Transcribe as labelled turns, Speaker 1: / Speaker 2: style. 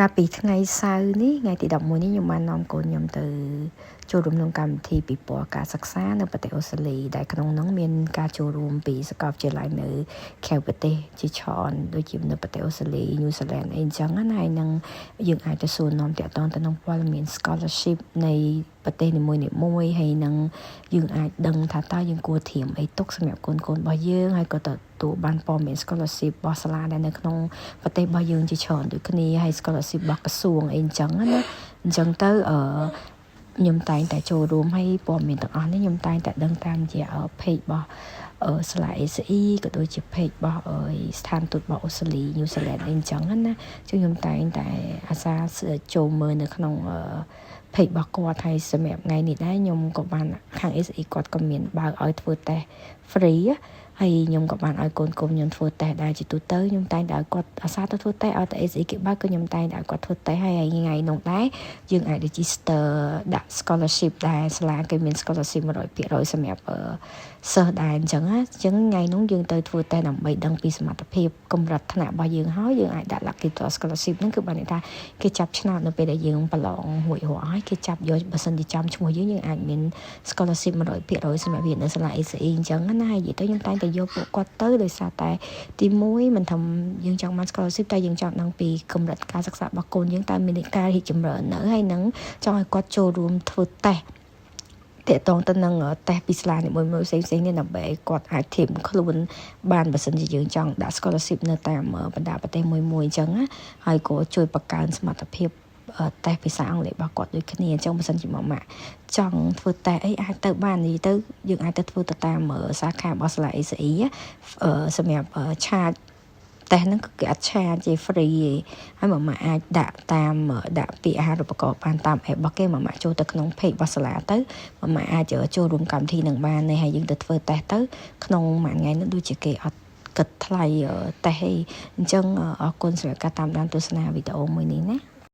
Speaker 1: កាលពីថ្ងៃសៅរ៍នេះថ្ងៃទី11នេះខ្ញុំបាននាំកូនខ្ញុំទៅចូលរួមក្នុងកម្មវិធីពិព័រណ៍ការសិក្សានៅប្រទេសអូស្ត្រាលីដែលក្នុងនោះមានការចូលរួមពីសាកលវិទ្យាល័យនៅក្រៅប្រទេសជាច្រើនដូចជានៅប្រទេសអូស្ត្រាលី New Zealand អីចឹងណាហើយនឹងយើងអាចទៅសួរនាំតាក់ទងទៅនឹងព័ត៌មាន scholarship នៃប្រទេសនីមួយៗហើយនឹងយើងអាចដឹងថាតើយើងគួរត្រៀមអីទុកសម្រាប់កូនៗរបស់យើងហើយក៏ទទួលបានព័ត៌មាន scholarship របស់សាលាដែលនៅក្នុងប្រទេសរបស់យើងជាច្រើនដូចគ្នាហើយ scholarship របស់ក្រសួងអីចឹងណាអញ្ចឹងទៅខ្ញុំតែងតែចូលរួមឲ្យព័ត៌មានទាំងអស់នេះខ្ញុំតែងតែដឹងតាមរយៈ page របស់សាលា ACE ក៏ដូចជា page របស់ស្ថានទូតរបស់អូស្ត្រាលី New Zealand អីចឹងណាខ្ញុំតែងតែអាសាចូលមើលនៅក្នុងpage របស់គាត់ហើយសម្រាប់ថ្ងៃនេះដែរខ្ញុំក៏បានខាង ACE គាត់ក៏មានបើកឲ្យធ្វើតេស្ត free ហើយខ្ញុំក៏បានឲ្យកូនខ្ញុំធ្វើតេស្តដែរជាទូទៅខ្ញុំតែងតែឲ្យគាត់អាសាទៅធ្វើតេស្តឲ្យតែ ACE គេបើកក៏ខ្ញុំតែងតែឲ្យគាត់ធ្វើតេស្តហើយថ្ងៃនោះដែរយើងអាច register ដាក់ scholarship ដែរសាលាគេមាន scholarship 100% សម្រាប់សិស្សដែរអញ្ចឹងថ្ងៃនោះយើងទៅធ្វើតេស្តដើម្បីដឹងពីសមត្ថភាពកម្រិតថ្នាក់របស់យើងហើយយើងអាចដាក់ lucky draw scholarship ហ្នឹងគឺបានន័យថាគេចាប់ឆ្នោតនៅពេលដែលយើងប្រឡងរួចរាល់ហើយគេចាប់យកបើសិនជាចំឈ្មោះយើងអាចមាន scholarship 100% សម្រាប់រៀននៅសាលា ACE អញ្ចឹងណាហើយនិយាយទៅខ្ញុំតែងតែយកពួកគាត់ទៅដោយសារតែទី1មិនថាយើងចង់បាន scholarship តែយើងចង់ដឹងពីកម្រិតការសិក្សារបស់កូនយើងតើមានការរីកចម្រើននៅហើយនឹងចង់ឲ្យគាត់ចូលរួមធ្វើតេស្តតកតងទៅនឹងតេស្តពីសាលានីមួយៗផ្សេងៗនេះដើម្បីឲ្យគាត់អាចធៀបខ្លួនបានបើសិនជាយើងចង់ដាក់ scholarship នៅតាមបណ្ដាប្រទេសមួយអញ្ចឹងណាហើយក៏ជួយបង្កើនសមត្ថភាពតេស្តភាសាអង់គ្លេសរបស់គាត់ដូចគ្នាអញ្ចឹងបើសិនជាម៉ាក់ចង់ធ្វើតេស្តអីអាចទៅបាននិយាយទៅយើងអាចទៅធ្វើទៅតាមសាខារបស់សាលា ACE សម្រាប់ឆាតតែហ្នឹងគឺគេអត់ឆាតជា free ឯងហើយម៉ាក់អាចដាក់តាមដាក់ពីអាហារូបករណ៍បានតាម app របស់គេម៉ាក់ចូលទៅក្នុង page របស់សាលាទៅម៉ាក់អាចចូលរួមកម្មវិធីនឹងបានហើយយើងទៅធ្វើតេស្តទៅក្នុងមួយថ្ងៃនោះដូចជាគេអត់គិតថ្លៃតេស្តអីអញ្ចឹងអរគុណសម្រាប់ការតាមដានទស្សនាវីដេអូមួយនេះណា